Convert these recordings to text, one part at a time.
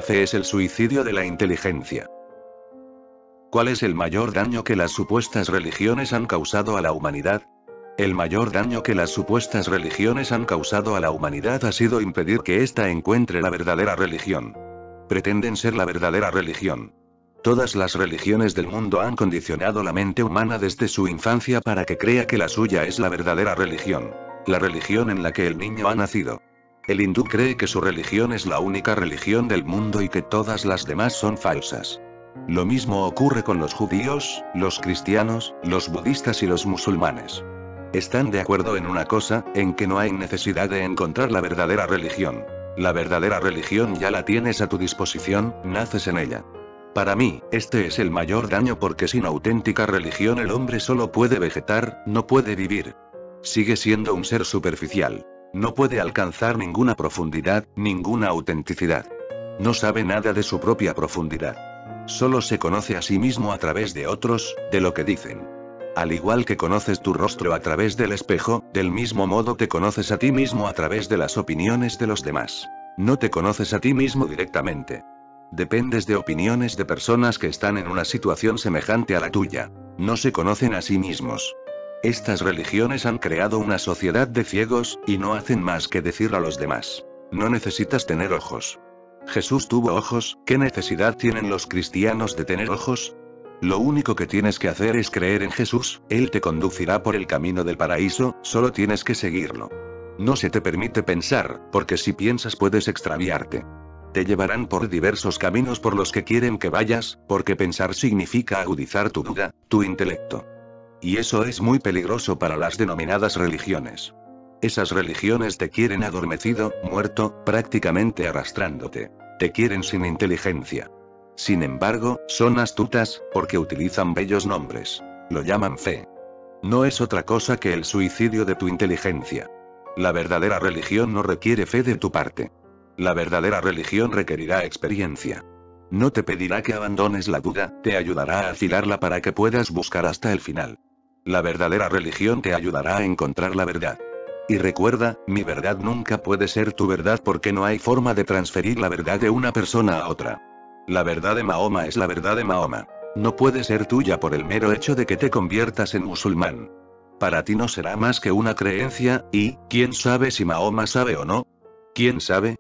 fe es el suicidio de la inteligencia. ¿Cuál es el mayor daño que las supuestas religiones han causado a la humanidad? El mayor daño que las supuestas religiones han causado a la humanidad ha sido impedir que ésta encuentre la verdadera religión. Pretenden ser la verdadera religión. Todas las religiones del mundo han condicionado la mente humana desde su infancia para que crea que la suya es la verdadera religión. La religión en la que el niño ha nacido. El hindú cree que su religión es la única religión del mundo y que todas las demás son falsas. Lo mismo ocurre con los judíos, los cristianos, los budistas y los musulmanes. Están de acuerdo en una cosa, en que no hay necesidad de encontrar la verdadera religión. La verdadera religión ya la tienes a tu disposición, naces en ella. Para mí, este es el mayor daño porque sin auténtica religión el hombre solo puede vegetar, no puede vivir. Sigue siendo un ser superficial. No puede alcanzar ninguna profundidad, ninguna autenticidad. No sabe nada de su propia profundidad. Solo se conoce a sí mismo a través de otros, de lo que dicen. Al igual que conoces tu rostro a través del espejo, del mismo modo te conoces a ti mismo a través de las opiniones de los demás. No te conoces a ti mismo directamente. Dependes de opiniones de personas que están en una situación semejante a la tuya. No se conocen a sí mismos. Estas religiones han creado una sociedad de ciegos, y no hacen más que decir a los demás: no necesitas tener ojos. Jesús tuvo ojos, ¿qué necesidad tienen los cristianos de tener ojos? Lo único que tienes que hacer es creer en Jesús, Él te conducirá por el camino del paraíso, solo tienes que seguirlo. No se te permite pensar, porque si piensas puedes extraviarte. Te llevarán por diversos caminos por los que quieren que vayas, porque pensar significa agudizar tu duda, tu intelecto. Y eso es muy peligroso para las denominadas religiones. Esas religiones te quieren adormecido, muerto, prácticamente arrastrándote. Te quieren sin inteligencia. Sin embargo, son astutas, porque utilizan bellos nombres. Lo llaman fe. No es otra cosa que el suicidio de tu inteligencia. La verdadera religión no requiere fe de tu parte. La verdadera religión requerirá experiencia. No te pedirá que abandones la duda, te ayudará a afilarla para que puedas buscar hasta el final. La verdadera religión te ayudará a encontrar la verdad. Y recuerda, mi verdad nunca puede ser tu verdad porque no hay forma de transferir la verdad de una persona a otra. La verdad de Mahoma es la verdad de Mahoma. No puede ser tuya por el mero hecho de que te conviertas en musulmán. Para ti no será más que una creencia, y, ¿quién sabe si Mahoma sabe o no? ¿Quién sabe?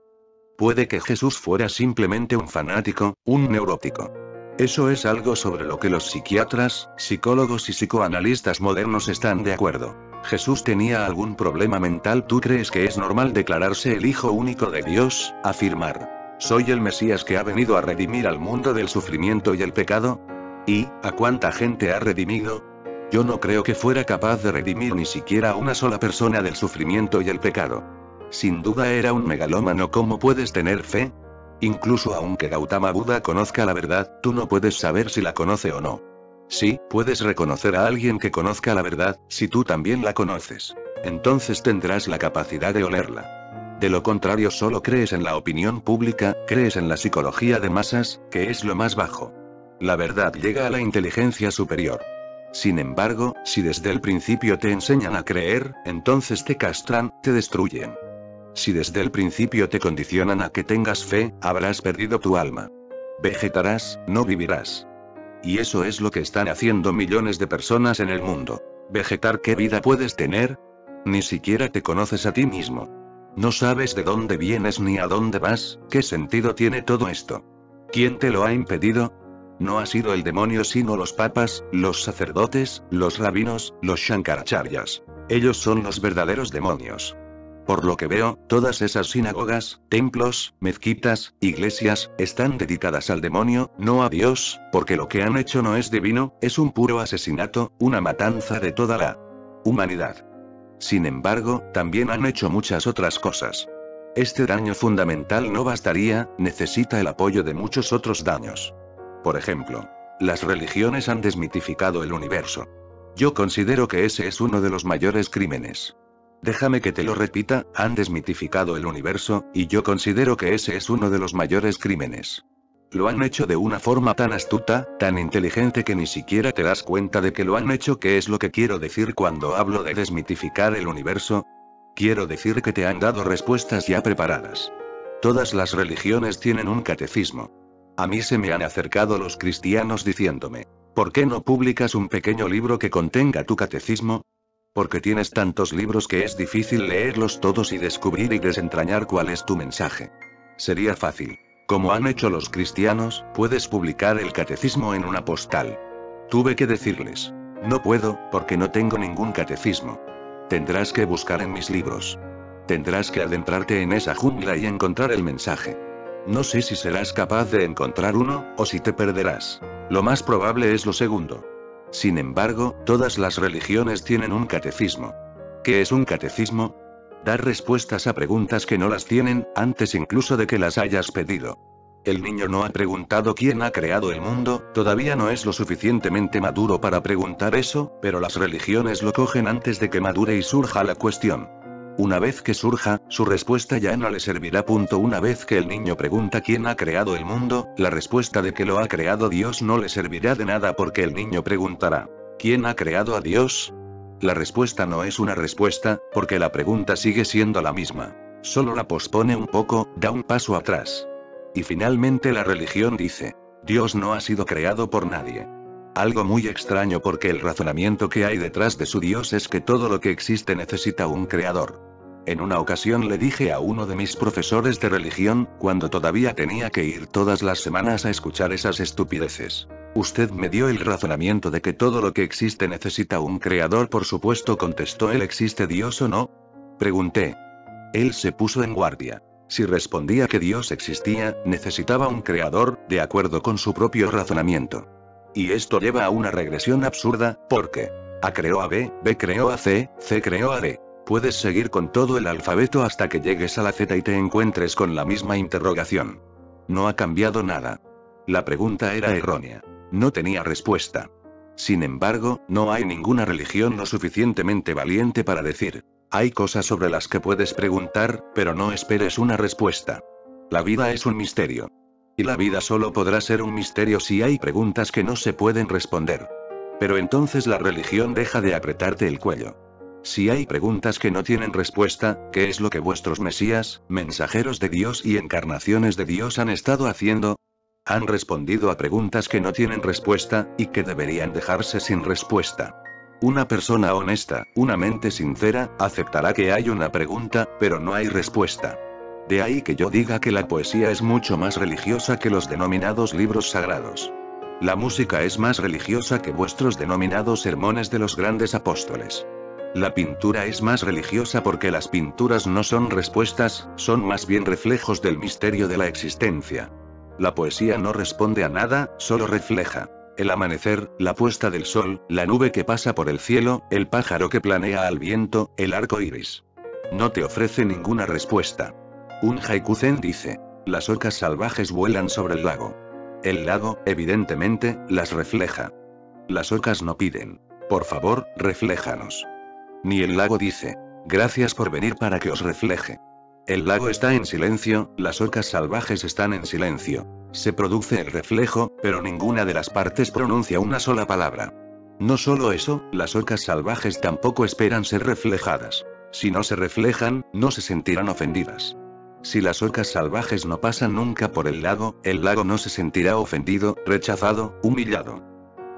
Puede que Jesús fuera simplemente un fanático, un neurótico. Eso es algo sobre lo que los psiquiatras, psicólogos y psicoanalistas modernos están de acuerdo. ¿Jesús tenía algún problema mental? ¿Tú crees que es normal declararse el Hijo único de Dios, afirmar: soy el Mesías que ha venido a redimir al mundo del sufrimiento y el pecado? ¿Y, a cuánta gente ha redimido? Yo no creo que fuera capaz de redimir ni siquiera a una sola persona del sufrimiento y el pecado. Sin duda era un megalómano. ¿Cómo puedes tener fe? Incluso aunque Gautama Buda conozca la verdad, tú no puedes saber si la conoce o no. Sí, puedes reconocer a alguien que conozca la verdad, si tú también la conoces. Entonces tendrás la capacidad de olerla. De lo contrario solo crees en la opinión pública, crees en la psicología de masas, que es lo más bajo. La verdad llega a la inteligencia superior. Sin embargo, si desde el principio te enseñan a creer, entonces te castran, te destruyen. Si desde el principio te condicionan a que tengas fe, habrás perdido tu alma. Vegetarás, no vivirás. Y eso es lo que están haciendo millones de personas en el mundo. ¿Vegetar? ¿Qué vida puedes tener? Ni siquiera te conoces a ti mismo. No sabes de dónde vienes ni a dónde vas. ¿Qué sentido tiene todo esto? ¿Quién te lo ha impedido? No ha sido el demonio sino los papas, los sacerdotes, los rabinos, los shankaracharyas. Ellos son los verdaderos demonios. Por lo que veo, todas esas sinagogas, templos, mezquitas, iglesias, están dedicadas al demonio, no a Dios, porque lo que han hecho no es divino, es un puro asesinato, una matanza de toda la humanidad. Sin embargo, también han hecho muchas otras cosas. Este daño fundamental no bastaría, necesita el apoyo de muchos otros daños. Por ejemplo, las religiones han desmitificado el universo. Yo considero que ese es uno de los mayores crímenes. Déjame que te lo repita, han desmitificado el universo, y yo considero que ese es uno de los mayores crímenes. Lo han hecho de una forma tan astuta, tan inteligente que ni siquiera te das cuenta de que lo han hecho. ¿Qué es lo que quiero decir cuando hablo de desmitificar el universo? Quiero decir que te han dado respuestas ya preparadas. Todas las religiones tienen un catecismo. A mí se me han acercado los cristianos diciéndome, ¿por qué no publicas un pequeño libro que contenga tu catecismo? Porque tienes tantos libros que es difícil leerlos todos y descubrir y desentrañar cuál es tu mensaje. Sería fácil. Como han hecho los cristianos, puedes publicar el catecismo en una postal. Tuve que decirles, no puedo, porque no tengo ningún catecismo. Tendrás que buscar en mis libros. Tendrás que adentrarte en esa jungla y encontrar el mensaje. No sé si serás capaz de encontrar uno, o si te perderás. Lo más probable es lo segundo. Sin embargo, todas las religiones tienen un catecismo. ¿Qué es un catecismo? Dar respuestas a preguntas que no las tienen, antes incluso de que las hayas pedido. El niño no ha preguntado quién ha creado el mundo, todavía no es lo suficientemente maduro para preguntar eso, pero las religiones lo cogen antes de que madure y surja la cuestión. Una vez que surja, su respuesta ya no le servirá. Una vez que el niño pregunta quién ha creado el mundo, la respuesta de que lo ha creado Dios no le servirá de nada porque el niño preguntará, ¿quién ha creado a Dios? La respuesta no es una respuesta, porque la pregunta sigue siendo la misma. Solo la pospone un poco, da un paso atrás. Y finalmente la religión dice, Dios no ha sido creado por nadie. Algo muy extraño porque el razonamiento que hay detrás de su Dios es que todo lo que existe necesita un creador. En una ocasión le dije a uno de mis profesores de religión, cuando todavía tenía que ir todas las semanas a escuchar esas estupideces. Usted me dio el razonamiento de que todo lo que existe necesita un creador. Por supuesto, contestó él. ¿Existe Dios o no? Pregunté. Él se puso en guardia. Si respondía que Dios existía, necesitaba un creador, de acuerdo con su propio razonamiento. Y esto lleva a una regresión absurda, porque A creó a B, B creó a C, C creó a D. Puedes seguir con todo el alfabeto hasta que llegues a la Z y te encuentres con la misma interrogación. No ha cambiado nada. La pregunta era errónea. No tenía respuesta. Sin embargo, no hay ninguna religión lo suficientemente valiente para decir, hay cosas sobre las que puedes preguntar, pero no esperes una respuesta. La vida es un misterio. Y la vida solo podrá ser un misterio si hay preguntas que no se pueden responder. Pero entonces la religión deja de apretarte el cuello. Si hay preguntas que no tienen respuesta, ¿qué es lo que vuestros mesías, mensajeros de Dios y encarnaciones de Dios han estado haciendo? Han respondido a preguntas que no tienen respuesta, y que deberían dejarse sin respuesta. Una persona honesta, una mente sincera, aceptará que hay una pregunta, pero no hay respuesta. De ahí que yo diga que la poesía es mucho más religiosa que los denominados libros sagrados. La música es más religiosa que vuestros denominados sermones de los grandes apóstoles. La pintura es más religiosa porque las pinturas no son respuestas, son más bien reflejos del misterio de la existencia. La poesía no responde a nada, solo refleja. El amanecer, la puesta del sol, la nube que pasa por el cielo, el pájaro que planea al viento, el arco iris. No te ofrece ninguna respuesta. Un haiku zen dice, las orcas salvajes vuelan sobre el lago. El lago, evidentemente, las refleja. Las orcas no piden, por favor, refléjanos. Ni el lago dice, gracias por venir para que os refleje. El lago está en silencio, las orcas salvajes están en silencio. Se produce el reflejo, pero ninguna de las partes pronuncia una sola palabra. No solo eso, las orcas salvajes tampoco esperan ser reflejadas. Si no se reflejan, no se sentirán ofendidas. Si las orcas salvajes no pasan nunca por el lago no se sentirá ofendido, rechazado, humillado.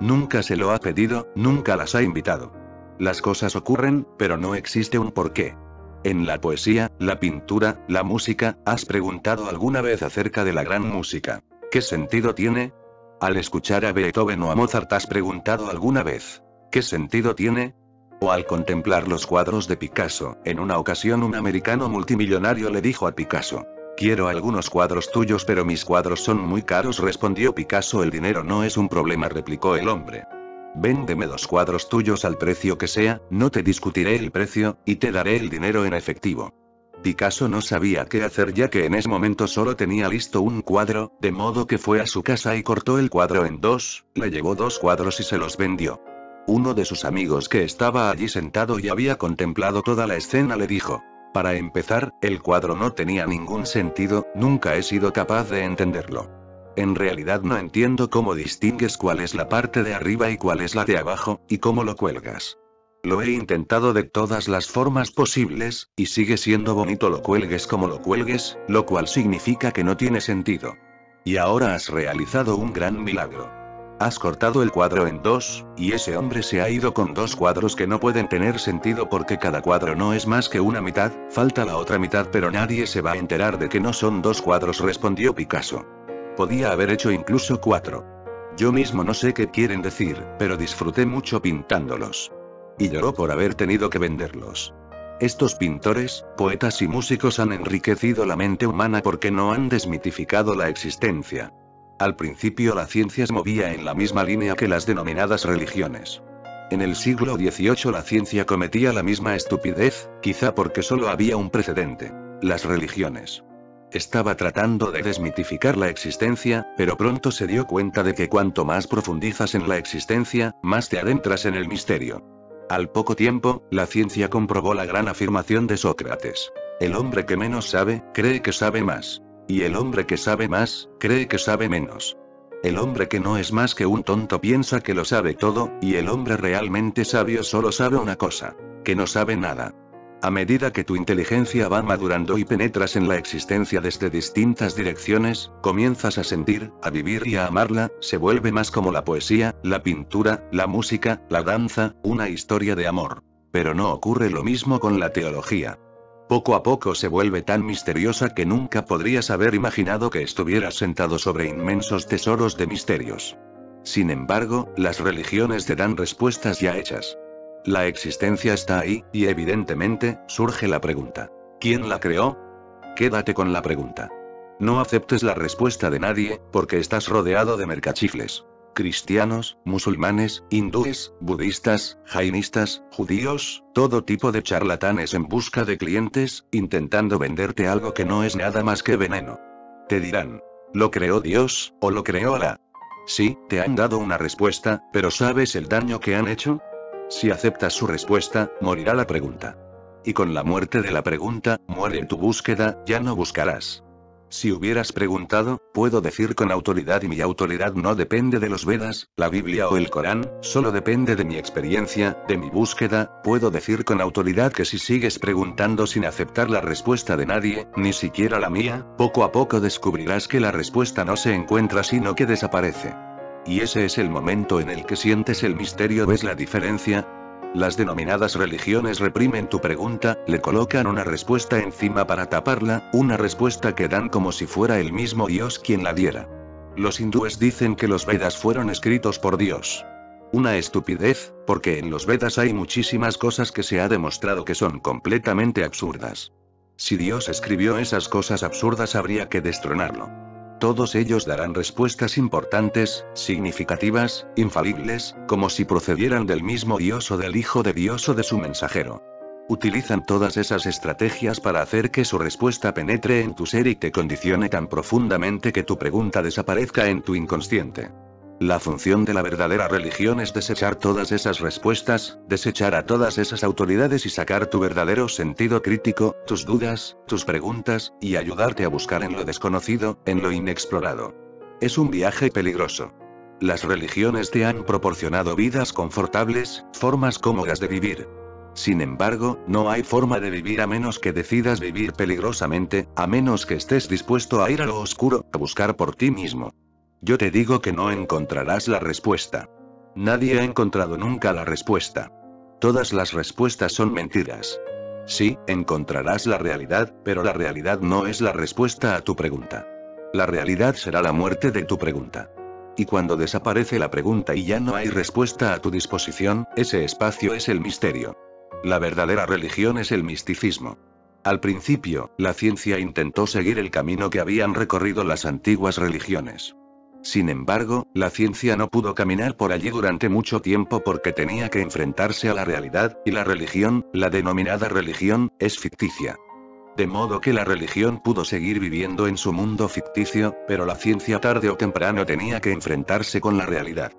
Nunca se lo ha pedido, nunca las ha invitado. Las cosas ocurren, pero no existe un porqué. En la poesía, la pintura, la música, ¿has preguntado alguna vez acerca de la gran música? ¿Qué sentido tiene? Al escuchar a Beethoven o a Mozart, ¿has preguntado alguna vez? ¿Qué sentido tiene? O al contemplar los cuadros de Picasso, en una ocasión un americano multimillonario le dijo a Picasso, quiero algunos cuadros tuyos pero mis cuadros son muy caros, respondió Picasso. El dinero no es un problema, replicó el hombre. Véndeme 2 cuadros tuyos al precio que sea, no te discutiré el precio, y te daré el dinero en efectivo. Picasso no sabía qué hacer ya que en ese momento solo tenía listo un cuadro, de modo que fue a su casa y cortó el cuadro en 2, le llevó 2 cuadros y se los vendió. Uno de sus amigos que estaba allí sentado y había contemplado toda la escena le dijo, para empezar, el cuadro no tenía ningún sentido, nunca he sido capaz de entenderlo. En realidad no entiendo cómo distingues cuál es la parte de arriba y cuál es la de abajo, y cómo lo cuelgas. Lo he intentado de todas las formas posibles, y sigue siendo bonito lo cuelgues como lo cuelgues, lo cual significa que no tiene sentido. Y ahora has realizado un gran milagro. Has cortado el cuadro en dos, y ese hombre se ha ido con dos cuadros que no pueden tener sentido porque cada cuadro no es más que una mitad, falta la otra mitad pero nadie se va a enterar de que no son dos cuadros, respondió Picasso. Podía haber hecho incluso 4. Yo mismo no sé qué quieren decir, pero disfruté mucho pintándolos. Y lloró por haber tenido que venderlos. Estos pintores, poetas y músicos han enriquecido la mente humana porque no han desmitificado la existencia. Al principio la ciencia se movía en la misma línea que las denominadas religiones. En el siglo XVIII la ciencia cometía la misma estupidez, quizá porque solo había un precedente: las religiones. Estaba tratando de desmitificar la existencia, pero pronto se dio cuenta de que cuanto más profundizas en la existencia, más te adentras en el misterio. Al poco tiempo, la ciencia comprobó la gran afirmación de Sócrates: el hombre que menos sabe, cree que sabe más. Y el hombre que sabe más, cree que sabe menos. El hombre que no es más que un tonto piensa que lo sabe todo, y el hombre realmente sabio solo sabe una cosa: que no sabe nada. A medida que tu inteligencia va madurando y penetras en la existencia desde distintas direcciones, comienzas a sentir, a vivir y a amarla, se vuelve más como la poesía, la pintura, la música, la danza, una historia de amor. Pero no ocurre lo mismo con la teología. Poco a poco se vuelve tan misteriosa que nunca podrías haber imaginado que estuvieras sentado sobre inmensos tesoros de misterios. Sin embargo, las religiones te dan respuestas ya hechas. La existencia está ahí, y evidentemente, surge la pregunta: ¿quién la creó? Quédate con la pregunta. No aceptes la respuesta de nadie, porque estás rodeado de mercachifles. Cristianos, musulmanes, hindúes, budistas, jainistas, judíos, todo tipo de charlatanes en busca de clientes, intentando venderte algo que no es nada más que veneno. Te dirán: ¿lo creó Dios, o lo creó Alá? Sí, te han dado una respuesta, pero ¿sabes el daño que han hecho? Si aceptas su respuesta, morirá la pregunta. Y con la muerte de la pregunta, muere tu búsqueda, ya no buscarás. Si hubieras preguntado, puedo decir con autoridad, y mi autoridad no depende de los Vedas, la Biblia o el Corán, solo depende de mi experiencia, de mi búsqueda, puedo decir con autoridad que si sigues preguntando sin aceptar la respuesta de nadie, ni siquiera la mía, poco a poco descubrirás que la respuesta no se encuentra sino que desaparece. Y ese es el momento en el que sientes el misterio. ¿Ves la diferencia? Las denominadas religiones reprimen tu pregunta, le colocan una respuesta encima para taparla, una respuesta que dan como si fuera el mismo Dios quien la diera. Los hindúes dicen que los Vedas fueron escritos por Dios. Una estupidez, porque en los Vedas hay muchísimas cosas que se ha demostrado que son completamente absurdas. Si Dios escribió esas cosas absurdas, habría que destronarlo. Todos ellos darán respuestas importantes, significativas, infalibles, como si procedieran del mismo Dios o del Hijo de Dios o de su mensajero. Utilizan todas esas estrategias para hacer que su respuesta penetre en tu ser y te condicione tan profundamente que tu pregunta desaparezca en tu inconsciente. La función de la verdadera religión es desechar todas esas respuestas, desechar a todas esas autoridades y sacar tu verdadero sentido crítico, tus dudas, tus preguntas, y ayudarte a buscar en lo desconocido, en lo inexplorado. Es un viaje peligroso. Las religiones te han proporcionado vidas confortables, formas cómodas de vivir. Sin embargo, no hay forma de vivir a menos que decidas vivir peligrosamente, a menos que estés dispuesto a ir a lo oscuro, a buscar por ti mismo. Yo te digo que no encontrarás la respuesta. Nadie ha encontrado nunca la respuesta. Todas las respuestas son mentiras. Sí, encontrarás la realidad, pero la realidad no es la respuesta a tu pregunta. La realidad será la muerte de tu pregunta. Y cuando desaparece la pregunta y ya no hay respuesta a tu disposición, ese espacio es el misterio. La verdadera religión es el misticismo. Al principio, la ciencia intentó seguir el camino que habían recorrido las antiguas religiones. Sin embargo, la ciencia no pudo caminar por allí durante mucho tiempo porque tenía que enfrentarse a la realidad, y la religión, la denominada religión, es ficticia. De modo que la religión pudo seguir viviendo en su mundo ficticio, pero la ciencia tarde o temprano tenía que enfrentarse con la realidad.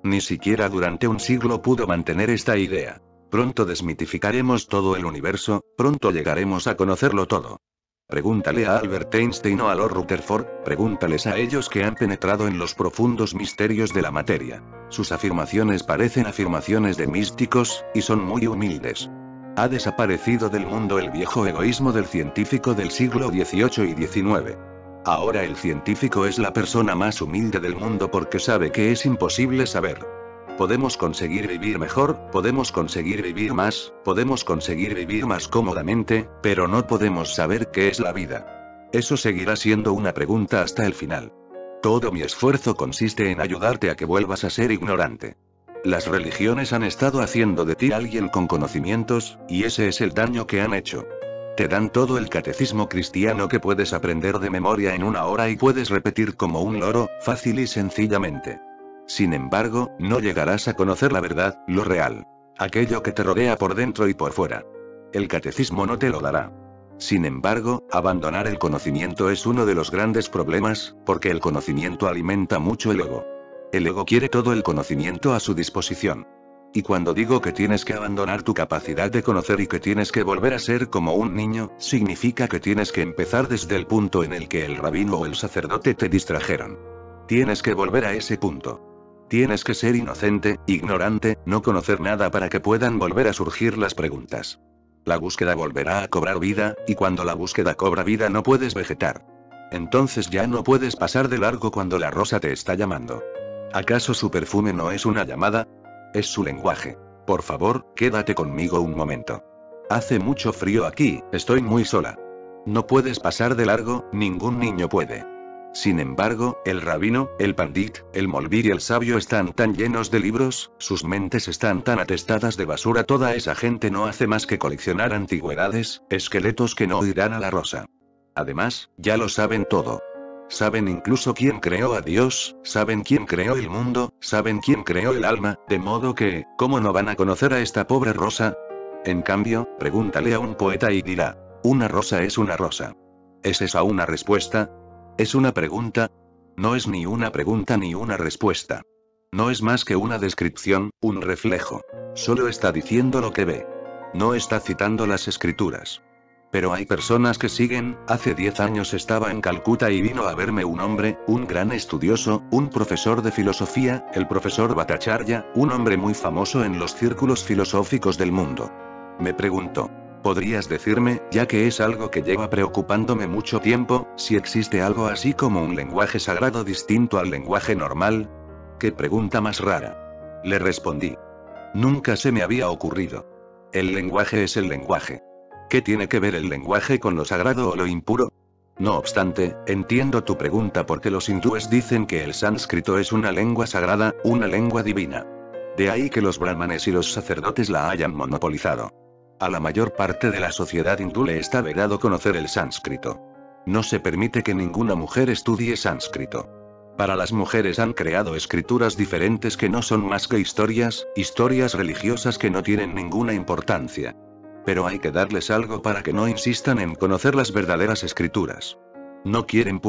Ni siquiera durante un siglo pudo mantener esta idea. Pronto desmitificaremos todo el universo, pronto llegaremos a conocerlo todo. Pregúntale a Albert Einstein o a Lord Rutherford, pregúntales a ellos que han penetrado en los profundos misterios de la materia. Sus afirmaciones parecen afirmaciones de místicos, y son muy humildes. Ha desaparecido del mundo el viejo egoísmo del científico del siglo XVIII y XIX. Ahora el científico es la persona más humilde del mundo porque sabe que es imposible saber. Podemos conseguir vivir mejor, podemos conseguir vivir más cómodamente, pero no podemos saber qué es la vida. Eso seguirá siendo una pregunta hasta el final. Todo mi esfuerzo consiste en ayudarte a que vuelvas a ser ignorante. Las religiones han estado haciendo de ti alguien con conocimientos, y ese es el daño que han hecho. Te dan todo el catecismo cristiano que puedes aprender de memoria en 1 hora y puedes repetir como un loro, fácil y sencillamente. Sin embargo, no llegarás a conocer la verdad, lo real. Aquello que te rodea por dentro y por fuera. El catecismo no te lo dará. Sin embargo, abandonar el conocimiento es uno de los grandes problemas, porque el conocimiento alimenta mucho el ego. El ego quiere todo el conocimiento a su disposición. Y cuando digo que tienes que abandonar tu capacidad de conocer y que tienes que volver a ser como un niño, significa que tienes que empezar desde el punto en el que el rabino o el sacerdote te distrajeron. Tienes que volver a ese punto. Tienes que ser inocente, ignorante, no conocer nada para que puedan volver a surgir las preguntas. La búsqueda volverá a cobrar vida, y cuando la búsqueda cobra vida no puedes vegetar. Entonces ya no puedes pasar de largo cuando la rosa te está llamando. ¿Acaso su perfume no es una llamada? Es su lenguaje. Por favor, quédate conmigo un momento. Hace mucho frío aquí, estoy muy sola. No puedes pasar de largo, ningún niño puede. Sin embargo, el rabino, el pandit, el molví y el sabio están tan llenos de libros, sus mentes están tan atestadas de basura. Toda esa gente no hace más que coleccionar antigüedades, esqueletos que no oirán a la rosa. Además, ya lo saben todo. Saben incluso quién creó a Dios, saben quién creó el mundo, saben quién creó el alma, de modo que, ¿cómo no van a conocer a esta pobre rosa? En cambio, pregúntale a un poeta y dirá, una rosa es una rosa. ¿Es esa una respuesta? ¿Es una pregunta? No es ni una pregunta ni una respuesta. No es más que una descripción, un reflejo. Solo está diciendo lo que ve. No está citando las escrituras. Pero hay personas que siguen. Hace 10 años estaba en Calcuta y vino a verme un hombre, un gran estudioso, un profesor de filosofía, el profesor Bhattacharya, un hombre muy famoso en los círculos filosóficos del mundo. Me preguntó, ¿podrías decirme, ya que es algo que lleva preocupándome mucho tiempo, si existe algo así como un lenguaje sagrado distinto al lenguaje normal? ¿Qué pregunta más rara? Le respondí. Nunca se me había ocurrido. El lenguaje es el lenguaje. ¿Qué tiene que ver el lenguaje con lo sagrado o lo impuro? No obstante, entiendo tu pregunta porque los hindúes dicen que el sánscrito es una lengua sagrada, una lengua divina. De ahí que los brahmanes y los sacerdotes la hayan monopolizado. A la mayor parte de la sociedad hindú le está vedado conocer el sánscrito. No se permite que ninguna mujer estudie sánscrito. Para las mujeres han creado escrituras diferentes que no son más que historias religiosas que no tienen ninguna importancia. Pero hay que darles algo para que no insistan en conocer las verdaderas escrituras. No quieren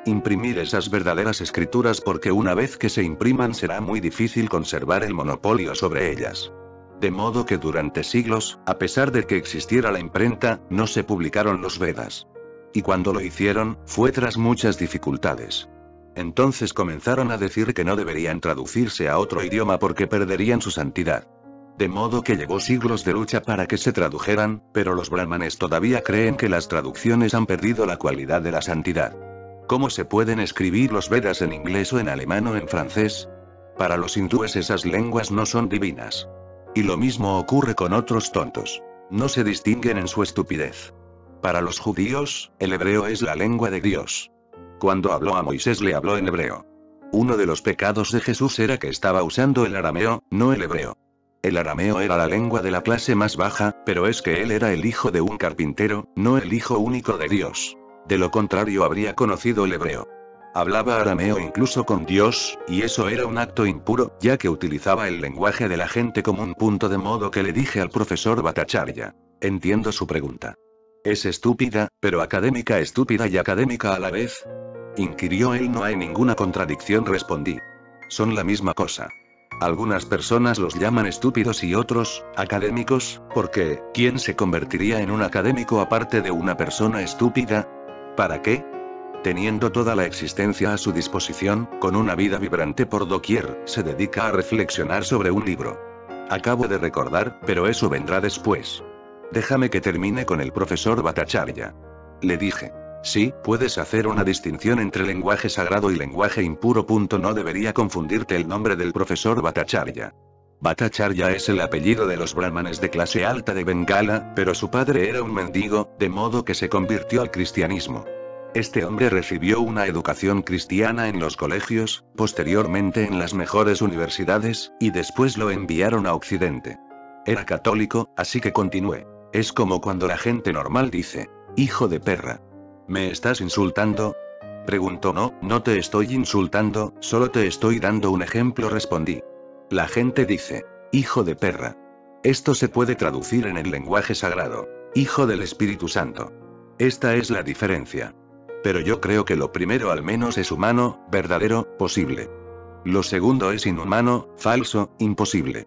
imprimir esas verdaderas escrituras porque una vez que se impriman será muy difícil conservar el monopolio sobre ellas. De modo que durante siglos, a pesar de que existiera la imprenta, no se publicaron los Vedas. Y cuando lo hicieron, fue tras muchas dificultades. Entonces comenzaron a decir que no deberían traducirse a otro idioma porque perderían su santidad. De modo que llevó siglos de lucha para que se tradujeran, pero los brahmanes todavía creen que las traducciones han perdido la cualidad de la santidad. ¿Cómo se pueden escribir los Vedas en inglés o en alemán o en francés? Para los hindúes esas lenguas no son divinas. Y lo mismo ocurre con otros tontos. No se distinguen en su estupidez. Para los judíos, el hebreo es la lengua de Dios. Cuando habló a Moisés le habló en hebreo. Uno de los pecados de Jesús era que estaba usando el arameo, no el hebreo. El arameo era la lengua de la clase más baja, pero es que él era el hijo de un carpintero, no el hijo único de Dios. De lo contrario habría conocido el hebreo. Hablaba arameo incluso con Dios, y eso era un acto impuro, ya que utilizaba el lenguaje de la gente como un punto, de modo que le dije al profesor Bhattacharya. Entiendo su pregunta. ¿Es estúpida, pero académica, estúpida y académica a la vez? Inquirió él. No hay ninguna contradicción, respondí. Son la misma cosa. Algunas personas los llaman estúpidos y otros, académicos, porque, ¿quién se convertiría en un académico aparte de una persona estúpida? ¿Para qué? Teniendo toda la existencia a su disposición, con una vida vibrante por doquier, se dedica a reflexionar sobre un libro. Acabo de recordar, pero eso vendrá después. Déjame que termine con el profesor Bhattacharya. Le dije. Sí, puedes hacer una distinción entre lenguaje sagrado y lenguaje impuro. No debería confundirte el nombre del profesor Bhattacharya. Bhattacharya es el apellido de los brahmanes de clase alta de Bengala, pero su padre era un mendigo, de modo que se convirtió al cristianismo. Este hombre recibió una educación cristiana en los colegios, posteriormente en las mejores universidades, y después lo enviaron a Occidente. Era católico, así que continué. Es como cuando la gente normal dice, hijo de perra. ¿Me estás insultando? Preguntó. No, no te estoy insultando, solo te estoy dando un ejemplo, respondí. La gente dice, hijo de perra. Esto se puede traducir en el lenguaje sagrado, hijo del Espíritu Santo. Esta es la diferencia. Pero yo creo que lo primero al menos es humano, verdadero, posible. Lo segundo es inhumano, falso, imposible.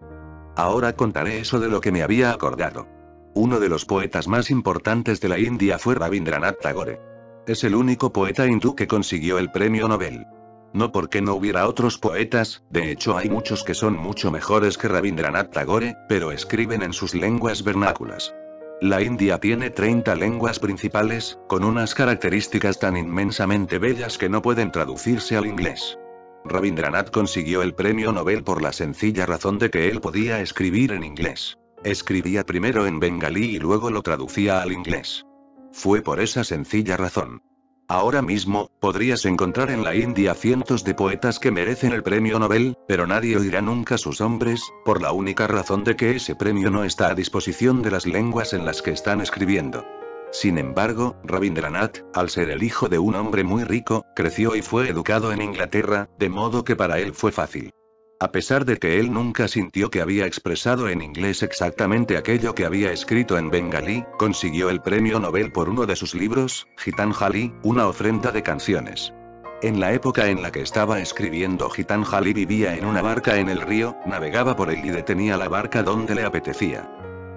Ahora contaré eso de lo que me había acordado. Uno de los poetas más importantes de la India fue Rabindranath Tagore. Es el único poeta hindú que consiguió el premio Nobel. No porque no hubiera otros poetas, de hecho hay muchos que son mucho mejores que Rabindranath Tagore, pero escriben en sus lenguas vernáculas. La India tiene 30 lenguas principales, con unas características tan inmensamente bellas que no pueden traducirse al inglés. Rabindranath consiguió el premio Nobel por la sencilla razón de que él podía escribir en inglés. Escribía primero en bengalí y luego lo traducía al inglés. Fue por esa sencilla razón. Ahora mismo, podrías encontrar en la India cientos de poetas que merecen el premio Nobel, pero nadie oirá nunca sus nombres, por la única razón de que ese premio no está a disposición de las lenguas en las que están escribiendo. Sin embargo, Rabindranath, al ser el hijo de un hombre muy rico, creció y fue educado en Inglaterra, de modo que para él fue fácil. A pesar de que él nunca sintió que había expresado en inglés exactamente aquello que había escrito en bengalí, consiguió el premio Nobel por uno de sus libros, Gitanjali, una ofrenda de canciones. En la época en la que estaba escribiendo Gitanjali vivía en una barca en el río, navegaba por él y detenía la barca donde le apetecía.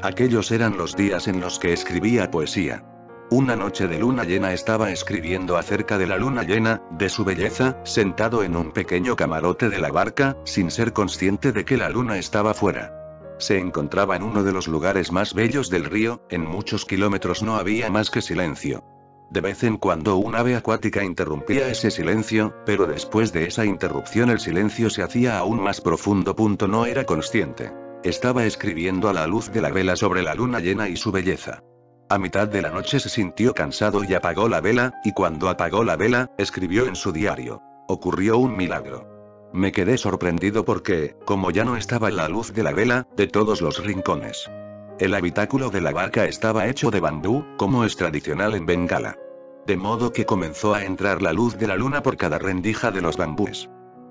Aquellos eran los días en los que escribía poesía. Una noche de luna llena estaba escribiendo acerca de la luna llena, de su belleza, sentado en un pequeño camarote de la barca, sin ser consciente de que la luna estaba fuera. Se encontraba en uno de los lugares más bellos del río, en muchos kilómetros no había más que silencio. De vez en cuando un ave acuática interrumpía ese silencio, pero después de esa interrupción el silencio se hacía aún más profundo. No era consciente. Estaba escribiendo a la luz de la vela sobre la luna llena y su belleza. A mitad de la noche se sintió cansado y apagó la vela, y cuando apagó la vela, escribió en su diario. Ocurrió un milagro. Me quedé sorprendido porque, como ya no estaba la luz de la vela, de todos los rincones. El habitáculo de la barca estaba hecho de bambú, como es tradicional en Bengala. De modo que comenzó a entrar la luz de la luna por cada rendija de los bambúes.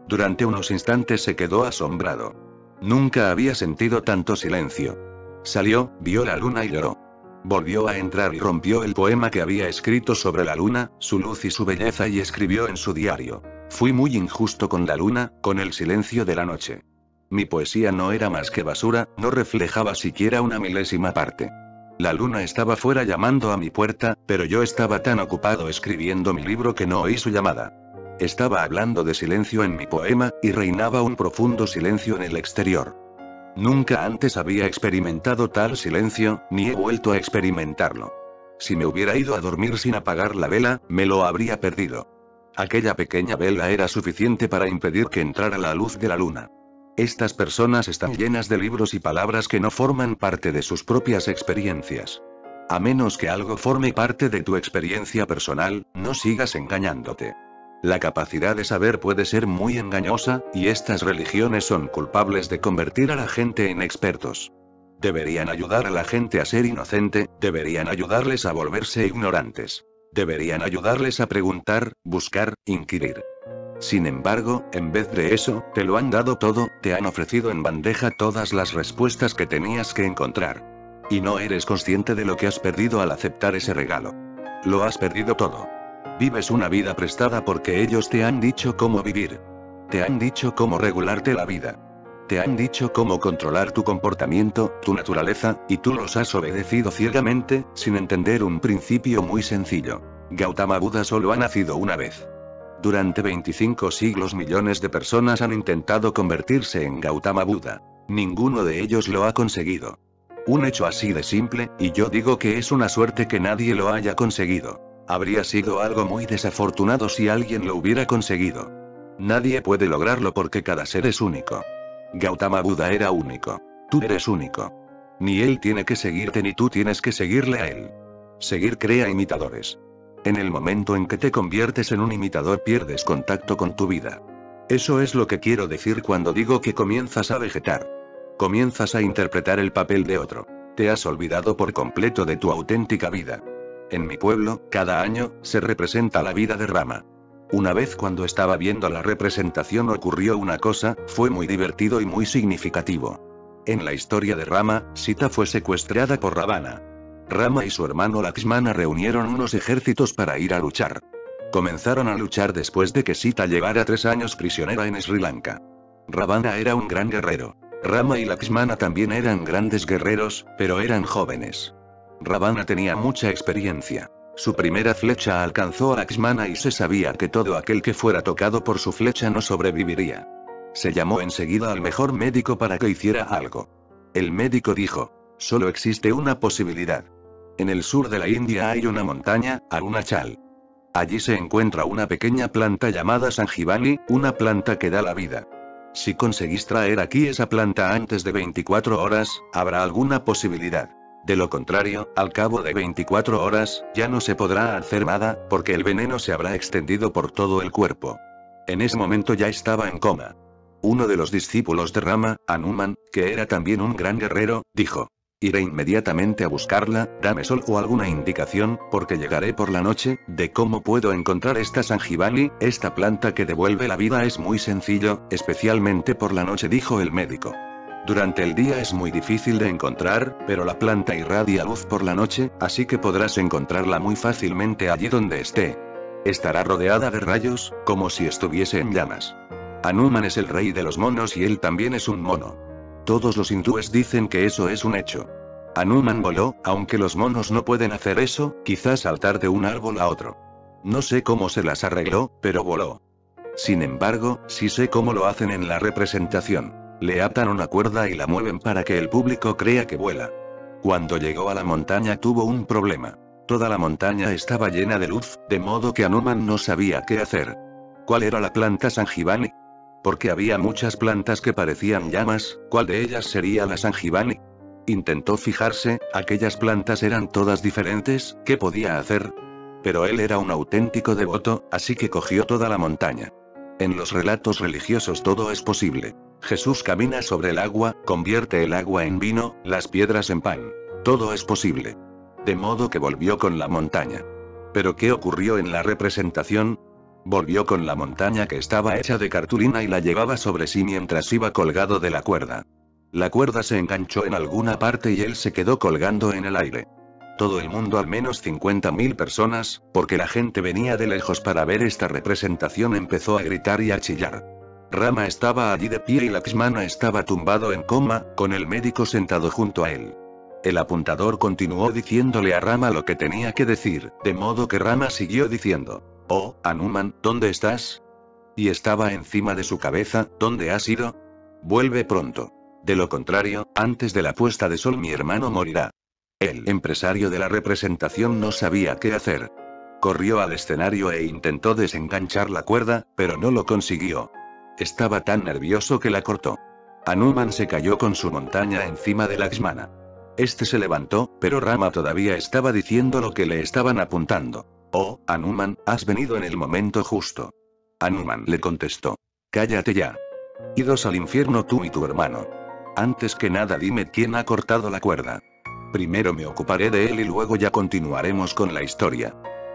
Durante unos instantes se quedó asombrado. Nunca había sentido tanto silencio. Salió, vio la luna y lloró. Volvió a entrar y rompió el poema que había escrito sobre la luna, su luz y su belleza y escribió en su diario. Fui muy injusto con la luna, con el silencio de la noche. Mi poesía no era más que basura, no reflejaba siquiera una milésima parte. La luna estaba fuera llamando a mi puerta, pero yo estaba tan ocupado escribiendo mi libro que no oí su llamada. Estaba hablando de silencio en mi poema, y reinaba un profundo silencio en el exterior. Nunca antes había experimentado tal silencio, ni he vuelto a experimentarlo. Si me hubiera ido a dormir sin apagar la vela, me lo habría perdido. Aquella pequeña vela era suficiente para impedir que entrara la luz de la luna. Estas personas están llenas de libros y palabras que no forman parte de sus propias experiencias. A menos que algo forme parte de tu experiencia personal, no sigas engañándote. La capacidad de saber puede ser muy engañosa, y estas religiones son culpables de convertir a la gente en expertos. Deberían ayudar a la gente a ser inocente, deberían ayudarles a volverse ignorantes. Deberían ayudarles a preguntar, buscar, inquirir. Sin embargo, en vez de eso, te lo han dado todo, te han ofrecido en bandeja todas las respuestas que tenías que encontrar. Y no eres consciente de lo que has perdido al aceptar ese regalo. Lo has perdido todo. Vives una vida prestada porque ellos te han dicho cómo vivir. Te han dicho cómo regularte la vida. Te han dicho cómo controlar tu comportamiento, tu naturaleza, y tú los has obedecido ciegamente, sin entender un principio muy sencillo. Gautama Buda solo ha nacido una vez. Durante 25 siglos millones de personas han intentado convertirse en Gautama Buda. Ninguno de ellos lo ha conseguido. Un hecho así de simple, y yo digo que es una suerte que nadie lo haya conseguido. Habría sido algo muy desafortunado si alguien lo hubiera conseguido. Nadie puede lograrlo porque cada ser es único. Gautama Buda era único. Tú eres único. Ni él tiene que seguirte ni tú tienes que seguirle a él. Seguir crea imitadores. En el momento en que te conviertes en un imitador pierdes contacto con tu vida. Eso es lo que quiero decir cuando digo que comienzas a vegetar. Comienzas a interpretar el papel de otro. Te has olvidado por completo de tu auténtica vida. En mi pueblo, cada año, se representa la vida de Rama. Una vez cuando estaba viendo la representación ocurrió una cosa, fue muy divertido y muy significativo. En la historia de Rama, Sita fue secuestrada por Ravana. Rama y su hermano Lakshmana reunieron unos ejércitos para ir a luchar. Comenzaron a luchar después de que Sita llevara 3 años prisionera en Sri Lanka. Ravana era un gran guerrero. Rama y Lakshmana también eran grandes guerreros, pero eran jóvenes. Ravana tenía mucha experiencia. Su primera flecha alcanzó a Lakshmana y se sabía que todo aquel que fuera tocado por su flecha no sobreviviría. Se llamó enseguida al mejor médico para que hiciera algo. El médico dijo: solo existe una posibilidad. En el sur de la India hay una montaña, Arunachal. Allí se encuentra una pequeña planta llamada Sanjivani, una planta que da la vida. Si conseguís traer aquí esa planta antes de 24 horas, habrá alguna posibilidad. De lo contrario, al cabo de 24 horas, ya no se podrá hacer nada, porque el veneno se habrá extendido por todo el cuerpo. En ese momento ya estaba en coma. Uno de los discípulos de Rama, Hanuman, que era también un gran guerrero, dijo: iré inmediatamente a buscarla, dame solo alguna indicación, porque llegaré por la noche, de cómo puedo encontrar esta Sanjivani, esta planta que devuelve la vida. Es muy sencillo, especialmente por la noche, dijo el médico. Durante el día es muy difícil de encontrar, pero la planta irradia luz por la noche, así que podrás encontrarla muy fácilmente allí donde esté. Estará rodeada de rayos, como si estuviese en llamas. Hanuman es el rey de los monos y él también es un mono. Todos los hindúes dicen que eso es un hecho. Hanuman voló, aunque los monos no pueden hacer eso, quizás saltar de un árbol a otro. No sé cómo se las arregló, pero voló. Sin embargo, sí sé cómo lo hacen en la representación. Le atan una cuerda y la mueven para que el público crea que vuela. Cuando llegó a la montaña tuvo un problema. Toda la montaña estaba llena de luz, de modo que Hanuman no sabía qué hacer. ¿Cuál era la planta Sanjivani? Porque había muchas plantas que parecían llamas, ¿cuál de ellas sería la Sanjivani? Intentó fijarse, aquellas plantas eran todas diferentes, ¿qué podía hacer? Pero él era un auténtico devoto, así que cogió toda la montaña. En los relatos religiosos todo es posible. Jesús camina sobre el agua, convierte el agua en vino, las piedras en pan. Todo es posible. De modo que volvió con la montaña. ¿Pero qué ocurrió en la representación? Volvió con la montaña que estaba hecha de cartulina y la llevaba sobre sí mientras iba colgado de la cuerda. La cuerda se enganchó en alguna parte y él se quedó colgando en el aire. Todo el mundo, al menos 50.000 personas, porque la gente venía de lejos para ver esta representación, empezó a gritar y a chillar. Rama estaba allí de pie y Lakshmana estaba tumbado en coma, con el médico sentado junto a él. El apuntador continuó diciéndole a Rama lo que tenía que decir, de modo que Rama siguió diciendo: «Oh, Hanuman, ¿dónde estás?» Y estaba encima de su cabeza: «¿Dónde has ido? Vuelve pronto. De lo contrario, antes de la puesta de sol mi hermano morirá». El empresario de la representación no sabía qué hacer. Corrió al escenario e intentó desenganchar la cuerda, pero no lo consiguió. Estaba tan nervioso que la cortó. Hanuman se cayó con su montaña encima de Lakshmana. Este se levantó, pero Rama todavía estaba diciendo lo que le estaban apuntando. «Oh, Hanuman, has venido en el momento justo». Hanuman le contestó: «Cállate ya. Idos al infierno tú y tu hermano. Antes que nada dime quién ha cortado la cuerda. Primero me ocuparé de él y luego ya continuaremos con la historia».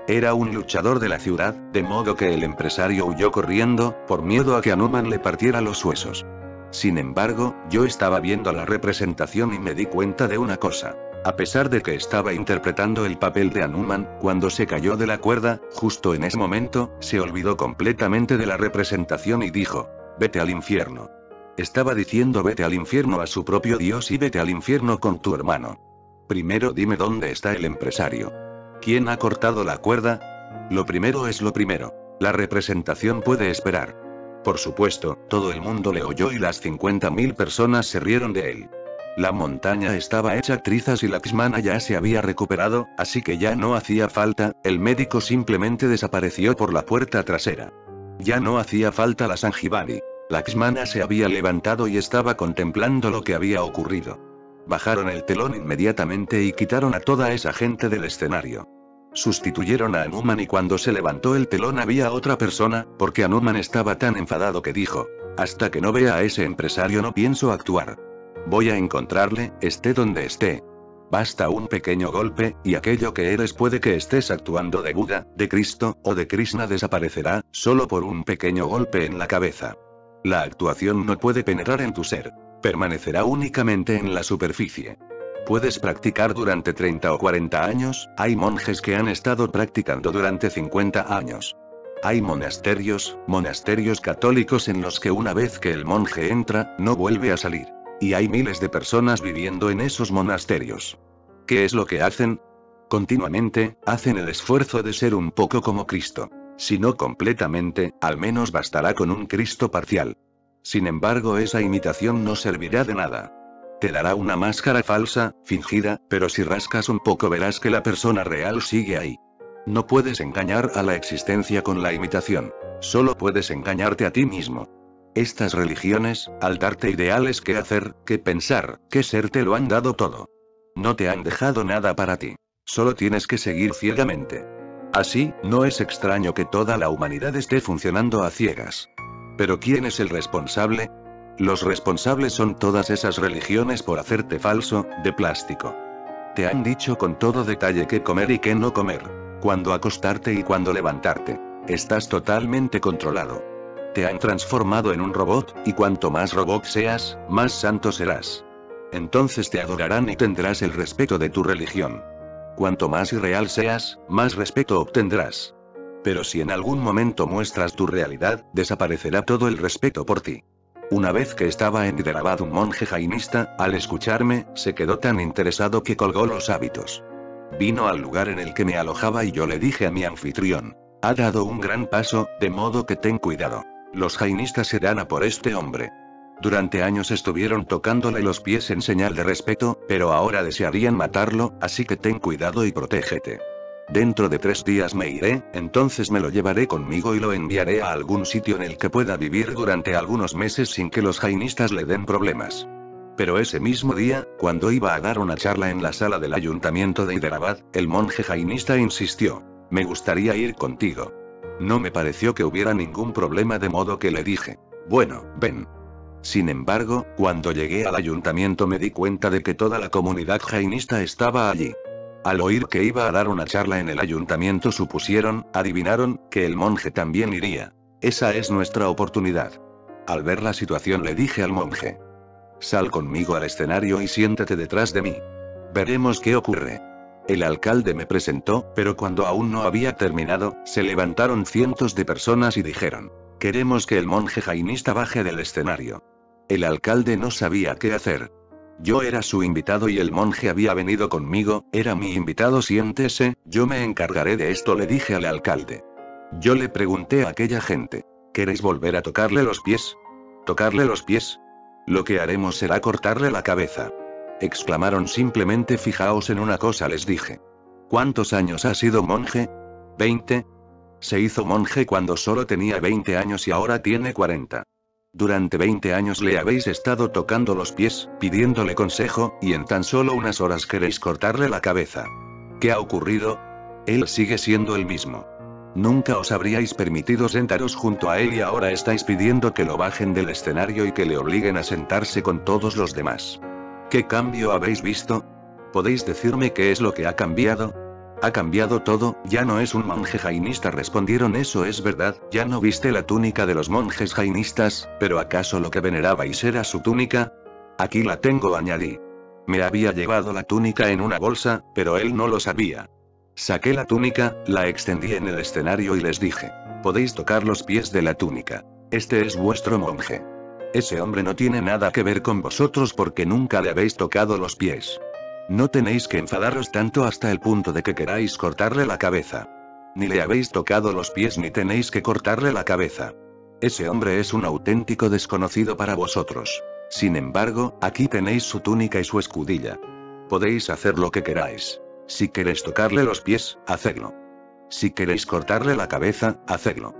Era un luchador de la ciudad, de modo que el empresario huyó corriendo, por miedo a que Hanuman le partiera los huesos. Sin embargo, yo estaba viendo la representación y me di cuenta de una cosa. A pesar de que estaba interpretando el papel de Hanuman, cuando se cayó de la cuerda, justo en ese momento, se olvidó completamente de la representación y dijo: «Vete al infierno». Estaba diciendo vete al infierno a su propio Dios y vete al infierno con tu hermano. Primero dime dónde está el empresario. ¿Quién ha cortado la cuerda? Lo primero es lo primero. La representación puede esperar. Por supuesto, todo el mundo le oyó y las 50.000 personas se rieron de él. La montaña estaba hecha trizas y Lakshmana ya se había recuperado, así que ya no hacía falta, el médico simplemente desapareció por la puerta trasera. Ya no hacía falta la Sanjivani. Lakshmana se había levantado y estaba contemplando lo que había ocurrido. Bajaron el telón inmediatamente y quitaron a toda esa gente del escenario. Sustituyeron a Hanuman y cuando se levantó el telón había otra persona, porque Hanuman estaba tan enfadado que dijo: hasta que no vea a ese empresario no pienso actuar. Voy a encontrarle, esté donde esté. Basta un pequeño golpe, y aquello que eres puede que estés actuando de Buda, de Cristo, o de Krishna desaparecerá, solo por un pequeño golpe en la cabeza. La actuación no puede penetrar en tu ser. Permanecerá únicamente en la superficie. Puedes practicar durante 30 o 40 años, hay monjes que han estado practicando durante 50 años. Hay monasterios católicos en los que una vez que el monje entra, no vuelve a salir. Y hay miles de personas viviendo en esos monasterios. ¿Qué es lo que hacen? Continuamente, hacen el esfuerzo de ser un poco como Cristo. Si no completamente, al menos bastará con un Cristo parcial. Sin embargo, esa imitación no servirá de nada. Te dará una máscara falsa, fingida, pero si rascas un poco verás que la persona real sigue ahí. No puedes engañar a la existencia con la imitación. Solo puedes engañarte a ti mismo. Estas religiones, al darte ideales que hacer, que pensar, que ser te lo han dado todo. No te han dejado nada para ti. Solo tienes que seguir ciegamente. Así, no es extraño que toda la humanidad esté funcionando a ciegas. ¿Pero quién es el responsable? Los responsables son todas esas religiones por hacerte falso, de plástico. Te han dicho con todo detalle qué comer y qué no comer. Cuándo acostarte y cuándo levantarte. Estás totalmente controlado. Te han transformado en un robot, y cuanto más robot seas, más santo serás. Entonces te adorarán y tendrás el respeto de tu religión. Cuanto más irreal seas, más respeto obtendrás. Pero si en algún momento muestras tu realidad, desaparecerá todo el respeto por ti. Una vez que estaba en Hyderabad un monje jainista, al escucharme, se quedó tan interesado que colgó los hábitos. Vino al lugar en el que me alojaba y yo le dije a mi anfitrión: ha dado un gran paso, de modo que ten cuidado. Los jainistas serán a por este hombre. Durante años estuvieron tocándole los pies en señal de respeto, pero ahora desearían matarlo, así que ten cuidado y protégete. Dentro de 3 días me iré, entonces me lo llevaré conmigo y lo enviaré a algún sitio en el que pueda vivir durante algunos meses sin que los jainistas le den problemas. Pero ese mismo día, cuando iba a dar una charla en la sala del ayuntamiento de Hyderabad, el monje jainista insistió: me gustaría ir contigo. No me pareció que hubiera ningún problema, de modo que le dije: bueno, ven. Sin embargo, cuando llegué al ayuntamiento me di cuenta de que toda la comunidad jainista estaba allí. Al oír que iba a dar una charla en el ayuntamiento adivinaron, que el monje también iría. Esa es nuestra oportunidad. Al ver la situación le dije al monje: sal conmigo al escenario y siéntate detrás de mí. Veremos qué ocurre. El alcalde me presentó, pero cuando aún no había terminado, se levantaron cientos de personas y dijeron: queremos que el monje jainista baje del escenario. El alcalde no sabía qué hacer. Yo era su invitado y el monje había venido conmigo, era mi invitado, siéntese, yo me encargaré de esto, le dije al alcalde. Yo le pregunté a aquella gente: ¿queréis volver a tocarle los pies? ¿Tocarle los pies? Lo que haremos será cortarle la cabeza. Exclamaron simplemente. Fijaos en una cosa, les dije. ¿Cuántos años ha sido monje? 20. Se hizo monje cuando solo tenía 20 años y ahora tiene 40. Durante 20 años le habéis estado tocando los pies, pidiéndole consejo, y en tan solo unas horas queréis cortarle la cabeza. ¿Qué ha ocurrido? Él sigue siendo el mismo. Nunca os habríais permitido sentaros junto a él y ahora estáis pidiendo que lo bajen del escenario y que le obliguen a sentarse con todos los demás. ¿Qué cambio habéis visto? ¿Podéis decirme qué es lo que ha cambiado? Ha cambiado todo, ya no es un monje jainista, respondieron. Eso es verdad, ya no viste la túnica de los monjes jainistas, pero ¿acaso lo que venerabais era su túnica? Aquí la tengo, añadí. Me había llevado la túnica en una bolsa, pero él no lo sabía. Saqué la túnica, la extendí en el escenario y les dije: podéis tocar los pies de la túnica. Este es vuestro monje. Ese hombre no tiene nada que ver con vosotros porque nunca le habéis tocado los pies. No tenéis que enfadaros tanto hasta el punto de que queráis cortarle la cabeza. Ni le habéis tocado los pies ni tenéis que cortarle la cabeza. Ese hombre es un auténtico desconocido para vosotros. Sin embargo, aquí tenéis su túnica y su escudilla. Podéis hacer lo que queráis. Si queréis tocarle los pies, hacedlo. Si queréis cortarle la cabeza, hacedlo.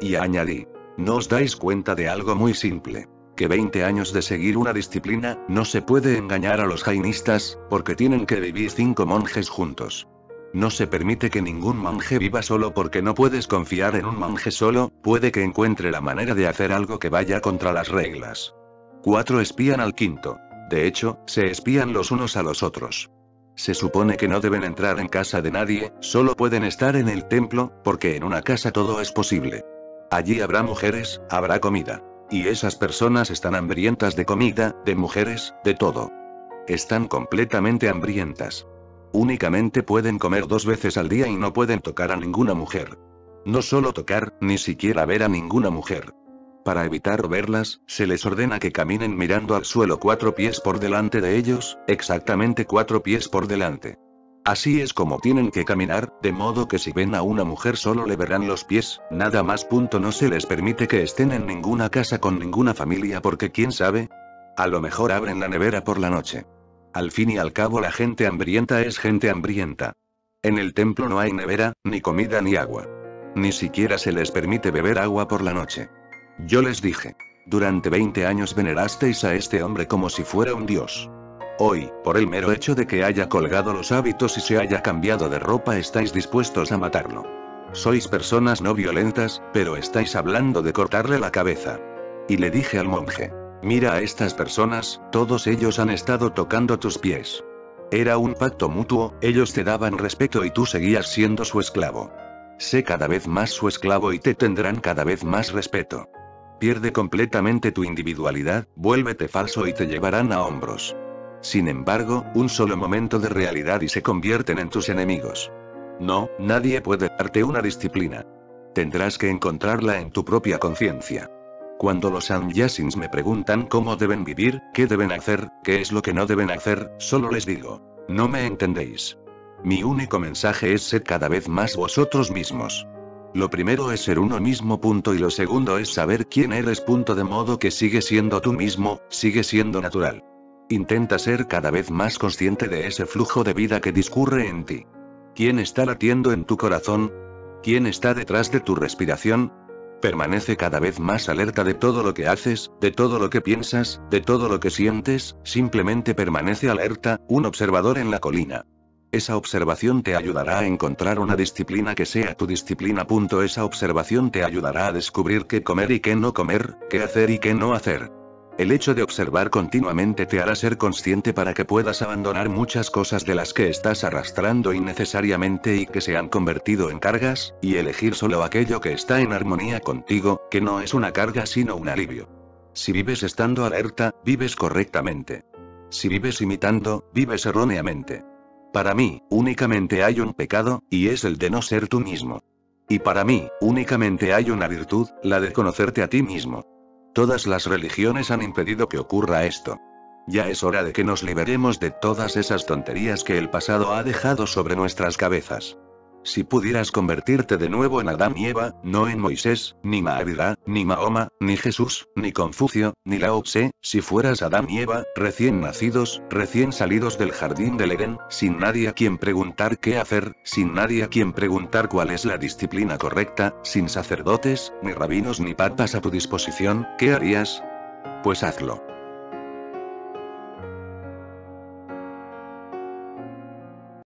Y añadí, ¿no os dais cuenta de algo muy simple? Que 20 años de seguir una disciplina, no se puede engañar a los jainistas, porque tienen que vivir 5 monjes juntos. No se permite que ningún monje viva solo porque no puedes confiar en un monje solo, puede que encuentre la manera de hacer algo que vaya contra las reglas. 4 espían al quinto. De hecho, se espían los unos a los otros. Se supone que no deben entrar en casa de nadie, solo pueden estar en el templo, porque en una casa todo es posible. Allí habrá mujeres, habrá comida. Y esas personas están hambrientas de comida, de mujeres, de todo. Están completamente hambrientas. Únicamente pueden comer 2 veces al día y no pueden tocar a ninguna mujer. No solo tocar, ni siquiera ver a ninguna mujer. Para evitar verlas, se les ordena que caminen mirando al suelo 4 pies por delante de ellos, exactamente 4 pies por delante. Así es como tienen que caminar, de modo que si ven a una mujer solo le verán los pies, nada más. No se les permite que estén en ninguna casa con ninguna familia porque quién sabe, a lo mejor abren la nevera por la noche. Al fin y al cabo la gente hambrienta es gente hambrienta. En el templo no hay nevera, ni comida ni agua. Ni siquiera se les permite beber agua por la noche. Yo les dije, durante 20 años venerasteis a este hombre como si fuera un dios. Hoy, por el mero hecho de que haya colgado los hábitos y se haya cambiado de ropa, estáis dispuestos a matarlo. Sois personas no violentas, pero estáis hablando de cortarle la cabeza. Y le dije al monje, mira a estas personas, todos ellos han estado tocando tus pies. Era un pacto mutuo, ellos te daban respeto y tú seguías siendo su esclavo. Sé cada vez más su esclavo y te tendrán cada vez más respeto. Pierde completamente tu individualidad, vuélvete falso y te llevarán a hombros. Sin embargo, un solo momento de realidad y se convierten en tus enemigos. No, nadie puede darte una disciplina. Tendrás que encontrarla en tu propia conciencia. Cuando los sannyasins me preguntan cómo deben vivir, qué deben hacer, qué es lo que no deben hacer, solo les digo, no me entendéis. Mi único mensaje es ser cada vez más vosotros mismos. Lo primero es ser uno mismo, y lo segundo es saber quién eres, de modo que sigue siendo tú mismo, sigue siendo natural. Intenta ser cada vez más consciente de ese flujo de vida que discurre en ti. ¿Quién está latiendo en tu corazón? ¿Quién está detrás de tu respiración? Permanece cada vez más alerta de todo lo que haces, de todo lo que piensas, de todo lo que sientes, simplemente permanece alerta, un observador en la colina. Esa observación te ayudará a encontrar una disciplina que sea tu disciplina. Esa observación te ayudará a descubrir qué comer y qué no comer, qué hacer y qué no hacer. El hecho de observar continuamente te hará ser consciente para que puedas abandonar muchas cosas de las que estás arrastrando innecesariamente y que se han convertido en cargas, y elegir solo aquello que está en armonía contigo, que no es una carga sino un alivio. Si vives estando alerta, vives correctamente. Si vives imitando, vives erróneamente. Para mí, únicamente hay un pecado, y es el de no ser tú mismo. Y para mí, únicamente hay una virtud, la de conocerte a ti mismo. Todas las religiones han impedido que ocurra esto. Ya es hora de que nos liberemos de todas esas tonterías que el pasado ha dejado sobre nuestras cabezas. Si pudieras convertirte de nuevo en Adán y Eva, no en Moisés, ni Mahavira, ni Mahoma, ni Jesús, ni Confucio, ni Lao Tse, si fueras Adán y Eva, recién nacidos, recién salidos del jardín del Edén, sin nadie a quien preguntar qué hacer, sin nadie a quien preguntar cuál es la disciplina correcta, sin sacerdotes, ni rabinos ni papas a tu disposición, ¿qué harías? Pues hazlo.